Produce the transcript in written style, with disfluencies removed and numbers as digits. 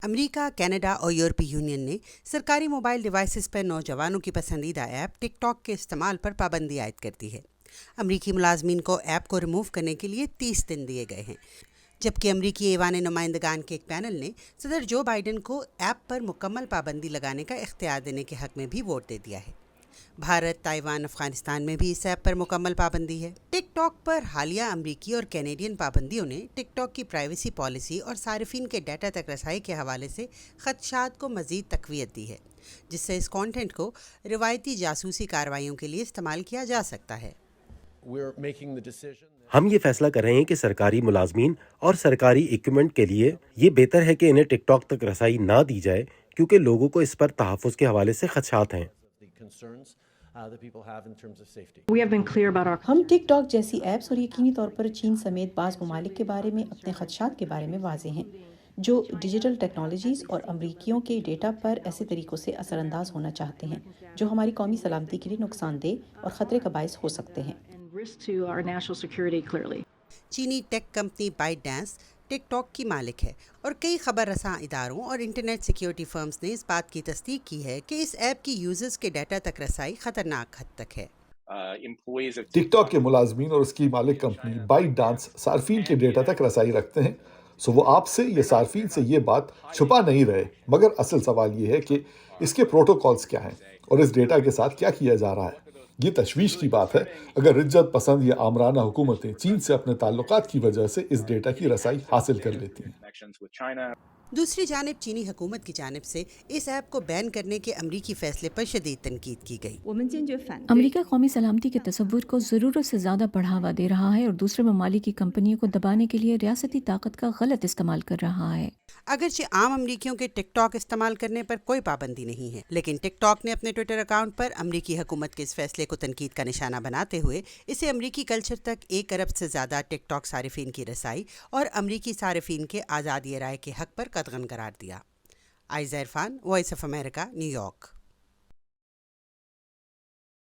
امریکہ، Canada اور یورپی union نے سرکاری موبائل ڈیوائسز پر نوجوانوں کی پسندیدہ ایپ ٹک ٹاک کے استعمال پر پابندی عائد کر دی ہے۔ امریکی ملازمین کو ایپ کو ریموو کرنے کے لیے 30 دن دیے گئے ہیں، جبکہ امریکی ایوان نمائندگان کے ایک پینل نے صدر جو بائیڈن کو ایپ پر مکمل پابندی لگانے کا اختیار دینے کے حق میں بھی ووٹ دے دیا ہے۔ بھارت، تائیوان، افغانستان میں بھی اس ایپ پر مکمل پابندی ہے۔ ٹک ٹاک پر حالیہ امریکی اور کینیڈین پابندیوں نے ٹک ٹاک کی پرائیویسی پالیسی اور صارفین کے ڈیٹا تک رسائی کے حوالے سے خدشات کو مزید تقویت دی ہے، جس سے اس کانٹینٹ کو روایتی جاسوسی کارروائیوں کے لیے استعمال کیا جا سکتا ہے۔ ہم یہ فیصلہ کر رہے ہیں کہ سرکاری ملازمین اور سرکاری ایکوپمنٹ کے لیے یہ بہتر ہے کہ انہیں ٹک ٹاک تک رسائی نہ دی جائے، کیونکہ لوگوں کو اس پر تحفظ کے حوالے سے خدشات ہیں۔ ہم ٹک ٹاک جیسی ایپس اور یقینی طور پر چین سمیت بعض ممالک کے بارے میں اپنے خدشات کے بارے میں واضح ہیں، جو ڈیجیٹل ٹیکنالوجیز اور امریکیوں کے ڈیٹا پر ایسے طریقوں سے اثر انداز ہونا چاہتے ہیں جو ہماری قومی سلامتی کے لیے نقصان دہ اور خطرے کا باعث ہو سکتے ہیں۔ چینی ٹیک کمپنی بائٹ ڈانس ٹک ٹاک کی مالک ہے، اور کئی خبر رساں اداروں اور انٹرنیٹ سیکیورٹی فرمز نے اس بات کی تصدیق کی ہے کہ اس ایپ کی یوزرز کے ڈیٹا تک رسائی خطرناک حد تک ہے۔ ٹک ٹاک کے ملازمین اور اس کی مالک کمپنی بائٹ ڈانس صارفین کے ڈیٹا تک رسائی رکھتے ہیں، سو وہ آپ سے یا صارفین سے یہ بات چھپا نہیں رہے، مگر اصل سوال یہ ہے کہ اس کے پروٹوکالز کیا ہیں اور اس ڈیٹا کے ساتھ کیا کیا جا رہا ہے۔ یہ تشویش کی بات ہے اگر رجت پسند یا آمرانہ حکومتیں چین سے اپنے تعلقات کی وجہ سے اس ڈیٹا کی رسائی حاصل کر لیتی ہیں۔ دوسری جانب چینی حکومت کی جانب سے اس ایپ کو بین کرنے کے امریکی فیصلے پر شدید تنقید کی گئی۔ امریکہ قومی سلامتی کے تصور کو ضرورت سے زیادہ بڑھاوا دے رہا ہے اور دوسرے ممالک کی کمپنیوں کو دبانے کے لیے ریاستی طاقت کا غلط استعمال کر رہا ہے۔ اگرچہ عام امریکیوں کے ٹک ٹاک استعمال کرنے پر کوئی پابندی نہیں ہے، لیکن ٹک ٹاک نے اپنے ٹویٹر اکاؤنٹ پر امریکی حکومت کے اس فیصلے کو تنقید کا نشانہ بناتے ہوئے اسے امریکی کلچر تک 1 ارب سے زیادہ ٹک ٹاک صارفین کی رسائی اور امریکی صارفین کے آزادی رائے کے حق پر قدغن قرار دیا۔ Aiza Irfan, Voice of America, New York.